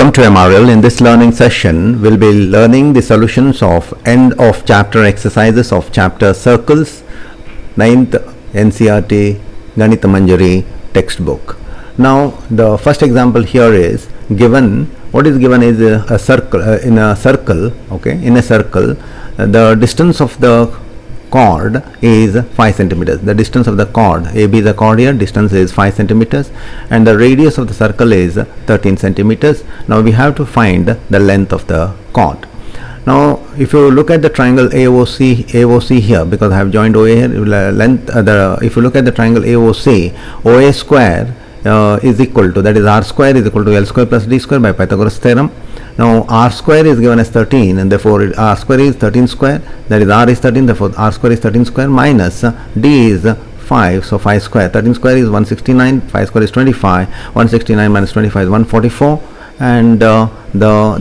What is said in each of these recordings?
Welcome to MRL. In this learning session, we'll be learning the solutions of end of chapter exercises of chapter circles, 9th NCERT Ganita Manjari textbook. Now, the first example here is given. What is given is a circle. In a circle, the distance of the chord is 5 centimeters. The distance of the chord, AB is the chord here, distance is 5 centimeters, and the radius of the circle is 13 centimeters. Now we have to find the length of the chord. Now if you look at the triangle AOC here, because I have joined OA here, if you look at the triangle AOC, OA square is equal to, that is R square is equal to L square plus D square by Pythagoras theorem. Now R square is given as 13, and therefore R square is 13 square, that is R is 13, therefore R square is 13 square, minus D is 5, so 5 square, 13 square is 169, 5 square is 25, 169 minus 25 is 144, and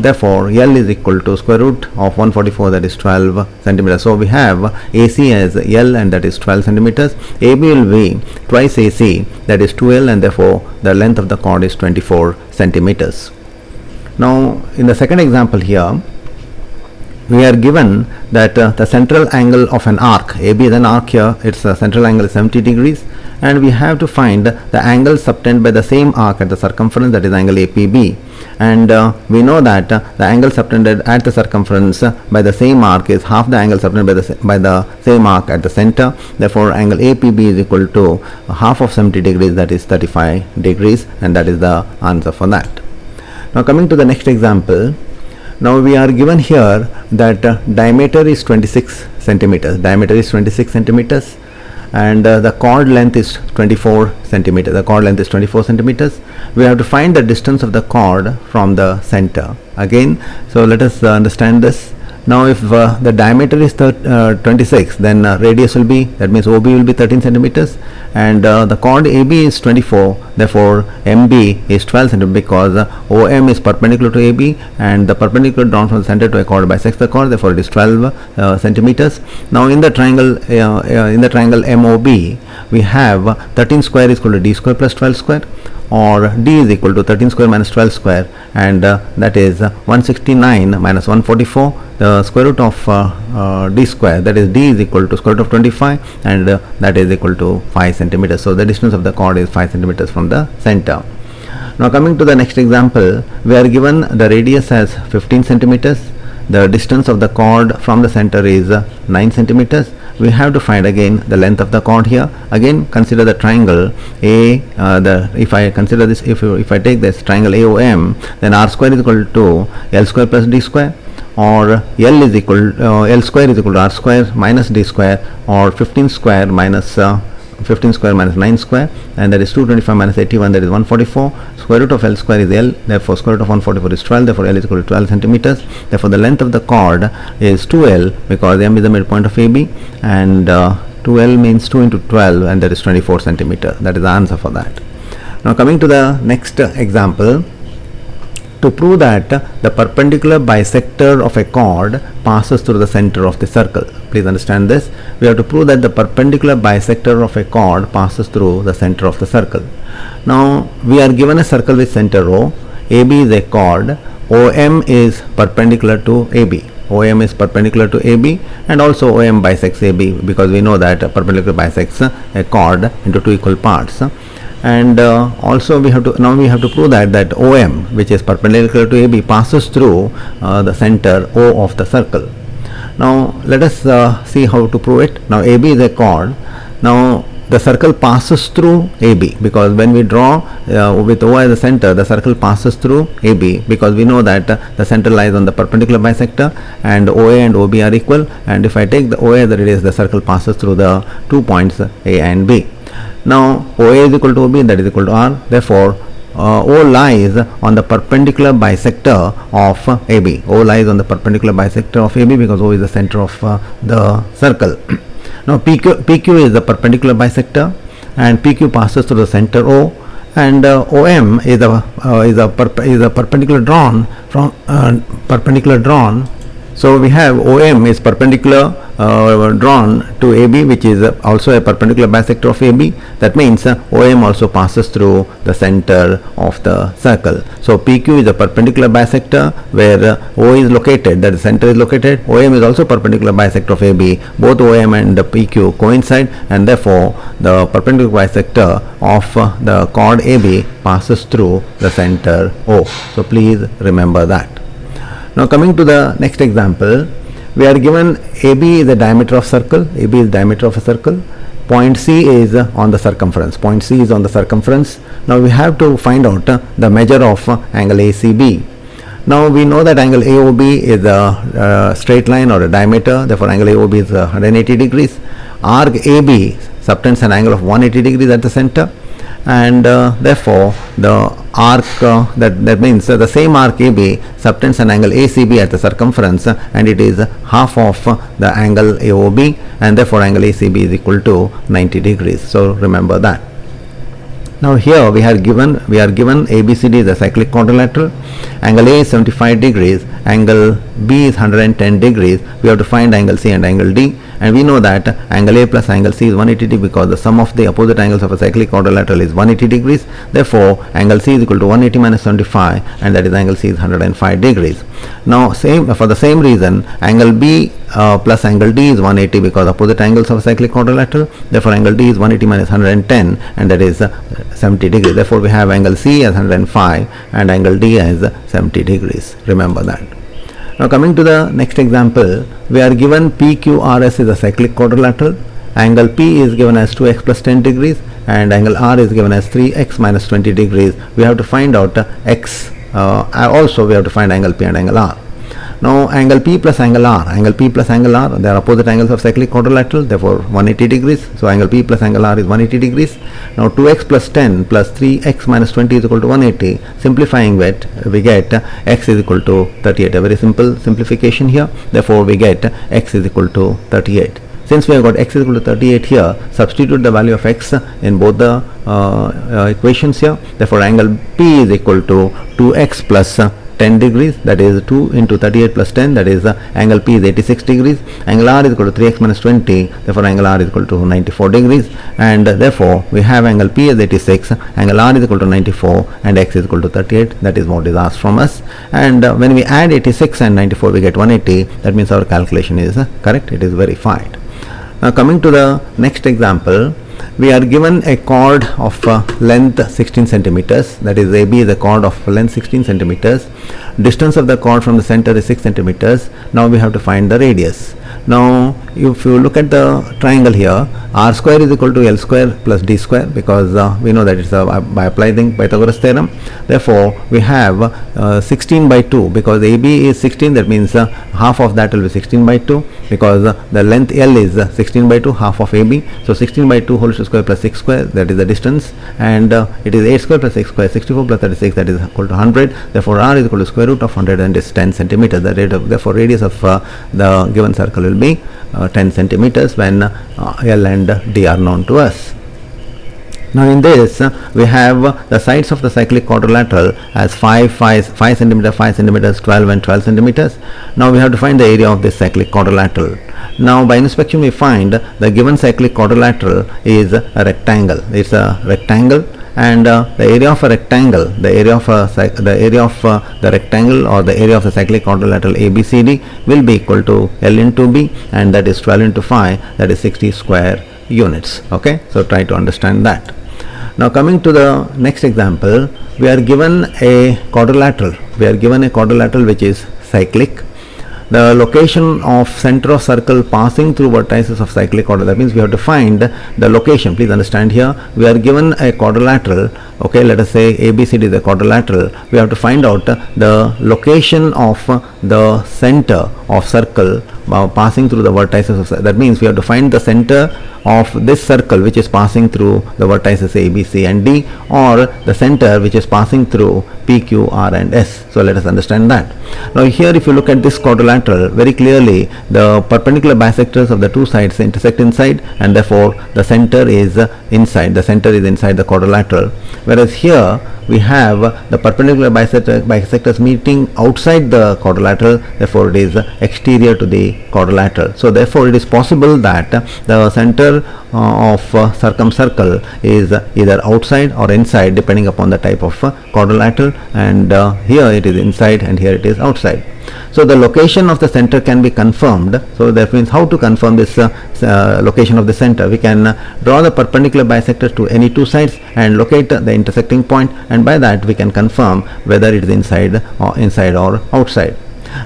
therefore L is equal to square root of 144, that is 12 centimeters. So we have AC as L, and that is 12 centimeters. AB will be twice AC, that is 2L, and therefore the length of the chord is 24 centimeters. Now in the second example here, we are given that the central angle of an arc, AB is an arc here, its central angle is 70 degrees, and we have to find the angle subtended by the same arc at the circumference, that is angle APB, and we know that the angle subtended at the circumference by the same arc is half the angle subtended by the same arc at the center. Therefore angle APB is equal to half of 70 degrees, that is 35 degrees, and that is the answer for that. Now coming to the next example, now we are given here that diameter is 26 centimeters, and the chord length is 24 centimeters. The chord length is 24 centimeters. We have to find the distance of the chord from the center. Again, so let us understand this. Now if the diameter is 26, then radius will be, that means OB will be 13 centimeters, and the chord AB is 24, therefore MB is 12 centimeters, because OM is perpendicular to AB, and the perpendicular drawn from the center to a chord bisects the chord, therefore it is 12 centimeters. Now in the triangle MOB, we have 13 square is equal to D square plus 12 square, or D is equal to 13 square minus 12 square, and that is 169 minus 144, the square root of D square, that is D is equal to square root of 25, and that is equal to 5 centimeters. So the distance of the chord is 5 centimeters from the center. Now coming to the next example, we are given the radius as 15 centimeters, the distance of the chord from the center is 9 centimeters. We have to find again the length of the chord here. Again, consider the triangle if I consider this, if I take this triangle AOM, then R square is equal to L square plus D square, or L is equal L square is equal to R square minus D square, or 15 square minus 9 square, and that is 225 minus 81, that is 144. Square root of L square is L, therefore square root of 144 is 12, therefore L is equal to 12 centimeters. Therefore the length of the chord is 2L, because M is the midpoint of AB, and 2L means 2 into 12, and that is 24 centimeters. That is the answer for that. Now coming to the next example, to prove that the perpendicular bisector of a chord passes through the center of the circle. Please understand this. We have to prove that the perpendicular bisector of a chord passes through the center of the circle. Now we are given a circle with center O. AB is a chord. OM is perpendicular to AB. OM is perpendicular to AB, and also OM bisects AB, because we know that perpendicular bisects a chord into two equal parts. And also we have to prove that OM, which is perpendicular to AB, passes through the center O of the circle. Now let us see how to prove it. Now AB is a chord. Now the circle passes through AB, because when we draw with O as the center, the circle passes through AB, because we know that the center lies on the perpendicular bisector, and OA and OB are equal, and if I take the OA as the radius, the circle passes through the 2 points A and B. Now OA is equal to OB, that is equal to R, therefore O lies on the perpendicular bisector of AB. O lies on the perpendicular bisector of AB, because O is the center of the circle. Now PQ is the perpendicular bisector, and PQ passes through the center O, and OM is a perpendicular drawn So we have OM is perpendicular drawn to AB, which is also a perpendicular bisector of AB. That means OM also passes through the center of the circle. So PQ is a perpendicular bisector where O is located, that the center is located. OM is also perpendicular bisector of AB. Both OM and PQ coincide, and therefore the perpendicular bisector of the chord AB passes through the center O. So please remember that. Now coming to the next example, we are given AB is the diameter of circle. AB is diameter of a circle. Point C is on the circumference. Point C is on the circumference. Now we have to find out the measure of angle ACB. Now we know that angle AOB is a straight line or a diameter. Therefore angle AOB is 180 degrees. Arc AB subtends an angle of 180 degrees at the center, and therefore the arc that means the same arc AB subtends an angle ACB at the circumference, and it is half of the angle AOB, and therefore angle ACB is equal to 90 degrees. So remember that. Now here we are given ABCD is a cyclic quadrilateral. Angle A is 75 degrees, angle B is 110 degrees. We have to find angle C and angle D, and we know that angle A plus angle C is 180 degrees because the sum of the opposite angles of a cyclic quadrilateral is 180 degrees. Therefore angle C is equal to 180 minus 75, and that is angle C is 105 degrees. Now for the same reason, angle B plus angle D is 180 because opposite angles of a cyclic quadrilateral. Therefore angle D is 180 minus 110, and that is 70 degrees. Therefore we have angle C as 105 and angle D as 70 degrees. Remember that. Now coming to the next example, we are given PQRS is a cyclic quadrilateral. Angle P is given as 2x plus 10 degrees, and angle R is given as 3x minus 20 degrees. We have to find out x. Also we have to find angle P and angle R. Now angle P plus angle R, they are opposite angles of cyclic quadrilateral, therefore 180 degrees. So angle P plus angle R is 180 degrees. Now 2x plus 10 plus 3x minus 20 is equal to 180. Simplifying that, we get x is equal to 38. A very simple simplification here. Therefore we get x is equal to 38. Since we have got x is equal to 38 here, substitute the value of x in both the equations here. Therefore angle P is equal to 2x plus 10 degrees, that is 2 into 38 plus 10, that is angle P is 86 degrees. Angle R is equal to 3x minus 20, therefore angle R is equal to 94 degrees, and therefore we have angle P as 86, angle R is equal to 94, and x is equal to 38. That is what is asked from us. And when we add 86 and 94, we get 180. That means our calculation is correct, it is verified. Now coming to the next example, we are given a chord of length 16 centimeters, that is AB is a chord of length 16 centimeters. Distance of the chord from the center is 6 centimeters. Now we have to find the radius. Now if you look at the triangle here, r square is equal to L square plus d square, because we know that it's by applying Pythagoras theorem. Therefore we have 16 by 2, because AB is 16, that means half of that will be 16 by 2, because the length L is 16 by 2, half of AB. So 16 by 2 whole square plus 6 square, that is the distance, and it is 8 square plus 6 square, 64 plus 36, that is equal to 100. Therefore r is equal to square root of 100, and is 10 centimeters. Therefore radius of the given circle will be 10 centimeters when L and D are known to us. Now in this we have the sides of the cyclic quadrilateral as 5 centimeters, 5 centimeters, 12 and 12 centimeters. Now we have to find the area of this cyclic quadrilateral. Now by inspection we find the given cyclic quadrilateral is a rectangle. It's a rectangle, and the area of a rectangle, the area of the rectangle or the area of the cyclic quadrilateral ABCD will be equal to L into B, and that is 12 into 5, that is 60 square units. Okay, so try to understand that. Now coming to the next example, we are given a quadrilateral. Which is cyclic. The location of center of circle passing through vertices of cyclic quadrilateral. That means we have to find the location. Please understand here, we are given a quadrilateral. Okay, let us say ABCD is a quadrilateral. We have to find out the location of the center of circle passing through the vertices of, that means we have to find the center of this circle which is passing through the vertices A, B, C and D, or the center which is passing through P, Q, R and S. So let us understand that. Now here if you look at this quadrilateral, very clearly the perpendicular bisectors of the two sides intersect inside, and therefore the center is inside, the quadrilateral, whereas here we have the perpendicular bisectors meeting outside the quadrilateral, therefore it is exterior to the quadrilateral. So therefore it is possible that the center of circumcircle is either outside or inside depending upon the type of quadrilateral, and here it is inside and here it is outside. So the location of the center can be confirmed. So that means how to confirm this location of the center? We can draw the perpendicular bisectors to any two sides and locate the intersecting point, and by that we can confirm whether it is inside or outside.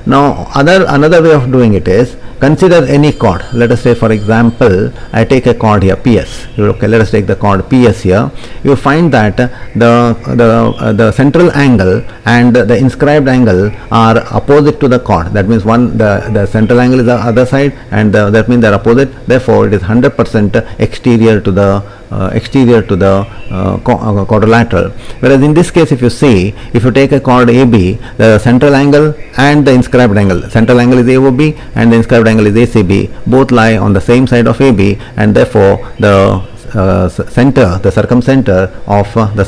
Now another way of doing it is, consider any chord. Let us say for example I take a chord here PS. Okay, let us take the chord PS here. You find that the central angle and the inscribed angle are opposite to the chord. That means the central angle is the other side, and that means they are opposite. Therefore it is 100% exterior to the quadrilateral. Whereas in this case, if you take a chord AB, the central angle and the inscribed angle, central angle is AOB and the inscribed angle is ACB, both lie on the same side of AB, and therefore the circumcenter of the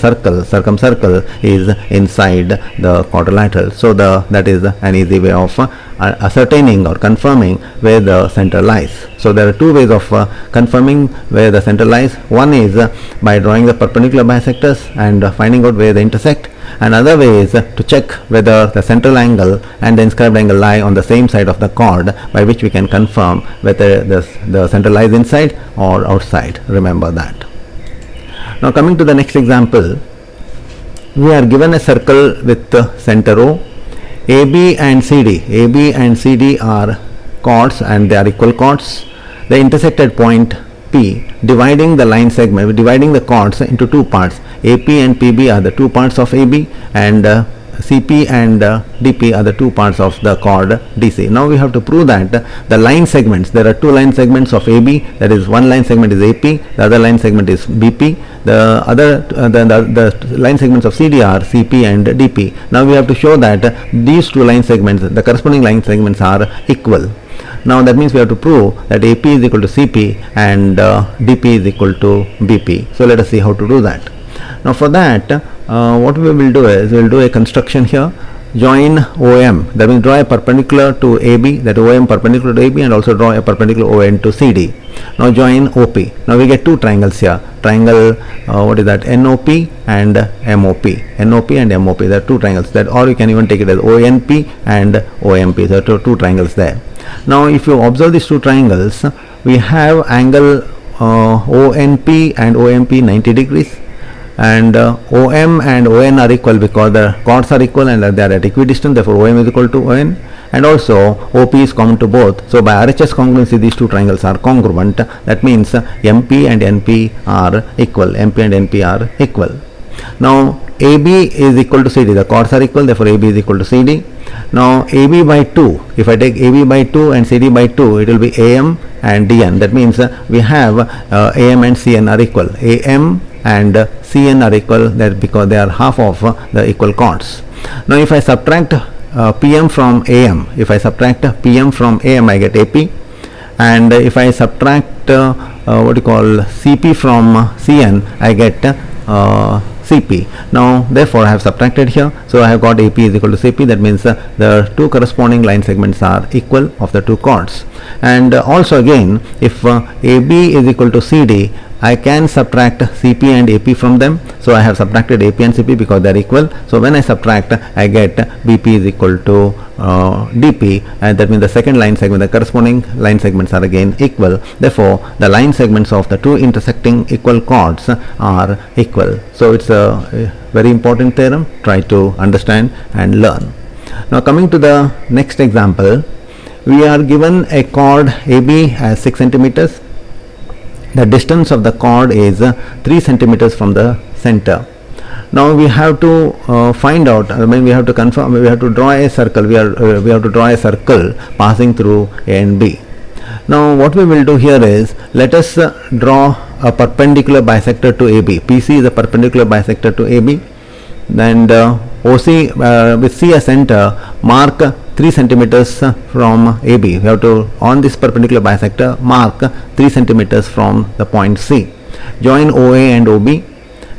circumcircle is inside the quadrilateral. So that is an easy way of ascertaining or confirming where the center lies. So there are two ways of confirming where the center lies. One is by drawing the perpendicular bisectors and finding out where they intersect. Another way is to check whether the central angle and the inscribed angle lie on the same side of the chord, by which we can confirm whether the center lies inside or outside. Remember that. Now coming to the next example, we are given a circle with the center O. AB and CD are chords and they are equal chords. They intersect at point P, dividing the chords into two parts. AP and PB are the two parts of AB, and CP and DP are the two parts of the chord DC. Now we have to prove that the line segments, there are two line segments of AB, that is one line segment is AP, the other line segment is BP, the line segments of CD are CP and DP. Now we have to show that these two line segments, the corresponding line segments are equal. Now that means we have to prove that AP is equal to CP and DP is equal to BP. So let us see how to do that. Now for that, what we will do is, we will do a construction here. Join OM, that means draw a perpendicular to AB, that OM perpendicular to AB, and also draw a perpendicular ON to CD. Now join OP. Now we get two triangles here. Triangle, NOP and MOP. NOP and MOP, there are two triangles that, or you can even take it as ONP and OMP. There are two triangles there. Now if you observe these two triangles, we have angle ONP and OMP 90 degrees, and OM and ON are equal because the chords are equal and they are at equidistant, therefore OM is equal to ON, and also OP is common to both. So by RHS congruency, these two triangles are congruent. That means MP and NP are equal. Now AB is equal to CD, the chords are equal, therefore AB is equal to CD. Now AB by 2, if I take AB by 2 and CD by 2, it will be AM and DN. That means we have AM and CN are equal. AM and CN are equal, that because they are half of the equal chords. Now if I subtract PM from AM, I get AP, and if I subtract CP from CN, I get CP. Now therefore I have subtracted here, so I have got AP is equal to CP. That means the two corresponding line segments are equal of the two chords. And also again, if AB is equal to CD, I can subtract CP and AP from them. So I have subtracted AP and CP because they are equal. So when I subtract, I get BP is equal to DP, and that means the second line segment, the corresponding line segments are again equal. Therefore the line segments of the two intersecting equal chords are equal. So it's a very important theorem. Try to understand and learn. Now coming to the next example, we are given a chord AB as 6 centimeters. The distance of the chord is 3 centimeters from the center. Now we have to find out, we have to confirm, we have to draw a circle, we have to draw a circle passing through A and B. Now what we will do here is, let us draw a perpendicular bisector to AB. PC is a perpendicular bisector to AB, and OC with C as center, mark 3 centimeters from AB. We have to, on this perpendicular bisector, mark 3 centimeters from the point C. Join OA and OB,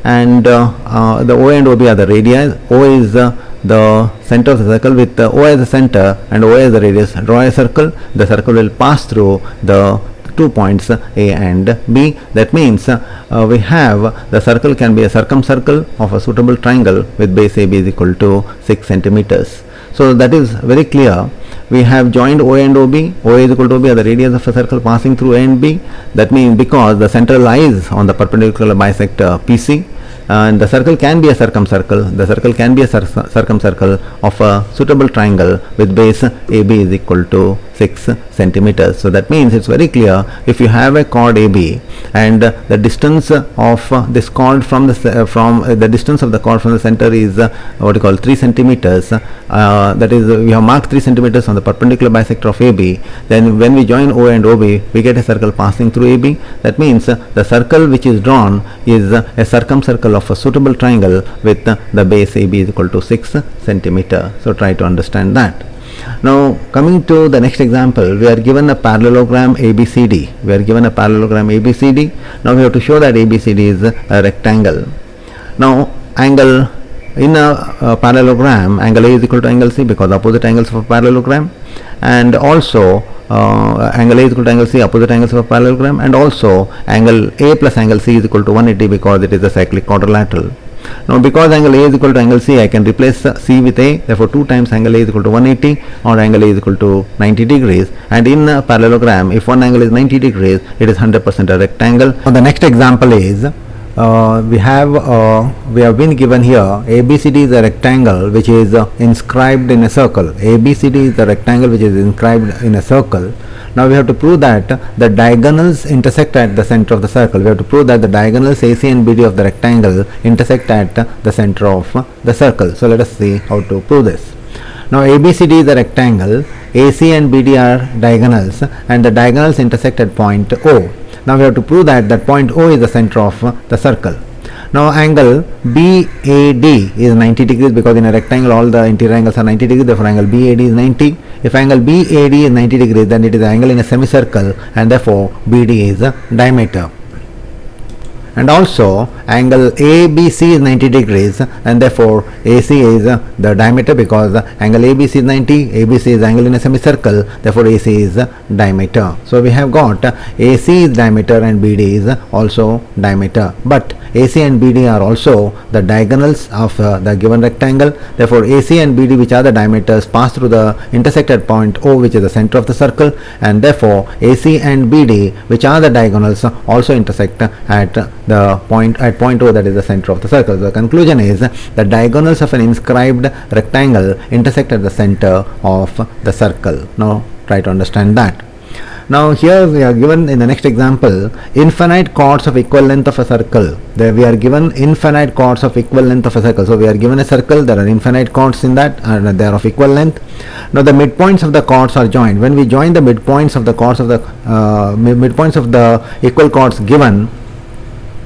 and the OA and OB are the radii. O is the center of the circle with O as the center and OA as the radius. Draw a circle. The circle will pass through the 2 points A and B. That means we have, the circle can be a circumcircle of a suitable triangle with base AB is equal to 6 centimeters. So that is very clear. We have joined OA and OB. OA is equal to OB are the radius of a circle passing through A and B. That means because the center lies on the perpendicular bisector PC, and the circle can be a circumcircle. The circle can be a circumcircle of a suitable triangle with base AB is equal to 6 centimeters. So that means it's very clear, if you have a chord AB and the distance of this chord from the distance of the chord from the center is what you call 3 centimeters, that is, we have marked 3 centimeters on the perpendicular bisector of AB, then when we join O and OB, we get a circle passing through AB. That means the circle which is drawn is a circumcircle of a suitable triangle with the base AB is equal to 6 centimeter. So try to understand that. Now coming to the next example, we are given a parallelogram ABCD. We are given a parallelogram ABCD. Now we have to show that ABCD is a rectangle. Now angle in a parallelogram, angle A is equal to angle C because opposite angles of a parallelogram, and also angle A is equal to angle C, opposite angles of a parallelogram, and also angle A plus angle C is equal to 180 because it is a cyclic quadrilateral. Now because angle A is equal to angle C, I can replace C with A, therefore 2 times angle A is equal to 180, or angle A is equal to 90 degrees, and in a parallelogram, if one angle is 90 degrees, it is 100% a rectangle. Now the next example is, we have been given here ABCD is a rectangle which is inscribed in a circle. ABCD is the rectangle which is inscribed in a circle. Now we have to prove that the diagonals intersect at the center of the circle. We have to prove that the diagonals AC and BD of the rectangle intersect at the center of the circle. So let us see how to prove this. Now ABCD is a rectangle, AC and BD are diagonals, and the diagonals intersect at point O. Now we have to prove that point O is the center of the circle. Now angle BAD is 90 degrees because in a rectangle all the interior angles are 90 degrees, therefore angle BAD is 90. If angle BAD is 90 degrees, then it is an angle in a semicircle, and therefore BD is a diameter. And also angle ABC is 90 degrees, and therefore AC is the diameter because angle ABC is 90, ABC is angle in a semicircle, therefore AC is diameter. So we have got AC is diameter and BD is also diameter, but AC and BD are also the diagonals of the given rectangle, therefore AC and BD, which are the diameters, pass through the intersected point O, which is the center of the circle, and therefore AC and BD, which are the diagonals, also intersect at the point O, that is the center of the circle. The conclusion is the diagonals of an inscribed rectangle intersect at the center of the circle. Now try to understand that. Now here we are given in the next example infinite chords of equal length of a circle. There we are given infinite chords of equal length of a circle. So we are given a circle, there are infinite chords in that, and they are of equal length. Now the midpoints of the chords are joined. When we join the midpoints of the chords of the midpoints of the equal chords given,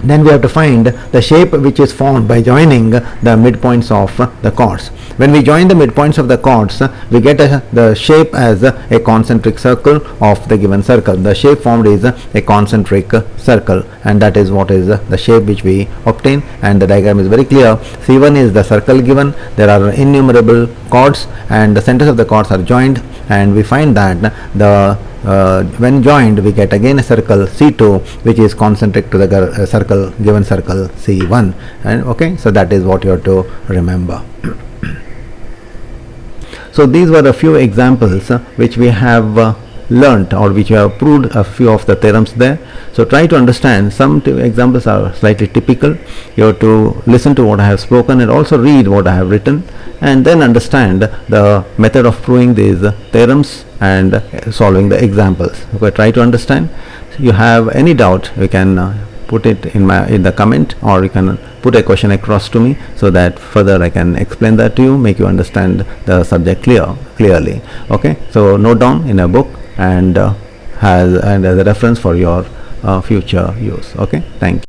then we have to find the shape which is formed by joining the midpoints of the chords. When we join the midpoints of the chords, we get the shape as a concentric circle of the given circle. The shape formed is a concentric circle, and that is what is the shape which we obtain, and the diagram is very clear. C1 is the circle given, there are innumerable chords and the centers of the chords are joined, and we find that the when joined we get again a circle C2 which is concentric to the circle given circle C1, and okay, so that is what you have to remember. So these were a few examples which we have learnt, or which we have proved a few of the theorems there. So try to understand. Some examples are slightly typical. You have to listen to what I have spoken and also read what I have written, and then understand the method of proving these theorems and solving the examples. Okay, try to understand. If you have any doubt, you can put it in the comment, or you can put a question across to me, so that further I can explain that to you, make you understand the subject clearly. Okay, so note down in a book and as a reference for your future use. Okay, thank you.